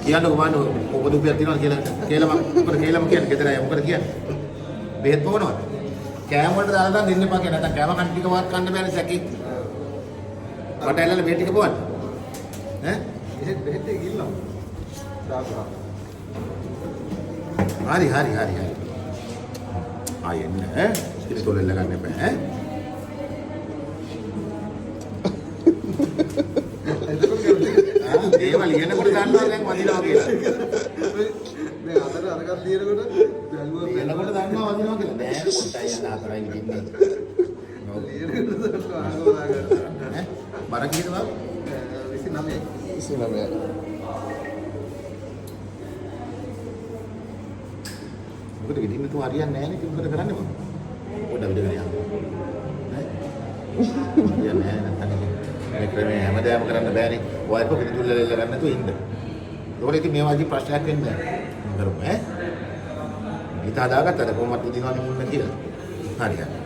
කියන්නකො බලන්න මොකද උපයක් තියනවද කියලා මොකද කියලාම කියන්නේ ගෙදර අය මොකද කියන්නේ බෙහෙත් බොනවද කෑම වලට දාලා දෙන්න එපා කියලා නැත්නම් කෑම කන්න ටික වත් කන්න බෑනේ සැකේ වට ඇල්ලලා බෙහෙත් ටික බොන්න ඈ බෙහෙත් ටික ඉල්ලමු දාපුවා හරි ආයෙත් ඈ ඉතින් එල්ල ගන්න එපා ඈ දේවල් ලියනකොට දන්නවා දැන් වදිනවා කියලා. මේ අතර අරකට ලියනකොට බැලුවා වෙනකොට දන්නවා වදිනවා කියලා. නෑ කොටයි යන අතරයි ඉන්නේ. ලියනකොට දන්නවා ආගෝලා ගන්න. ඈ බර කීයද බා? 29. මොකද ගෙදින්න තු හරියන්නේ නැහැ නේ කිව්වද කරන්නේ මම. පොඩ විදිහට යන්න. ඈ. හරියන්නේ නැහැ නැත්නම් මේ ක්‍රමයේ හැමදාම කරන්න බෑනේ. වයිප් එක පිටුල්ල ලෙල්ල ගන්න නැතුව ඉන්න. ඒකට ඉතින් මේ වගේ ප්‍රශ්නයක් වෙන්නේ නැහැ. කරමු ඈ. හිත හදාගත්තද කොහොමද දිනවන්නේ මුන්න කියලා. හරි හරි.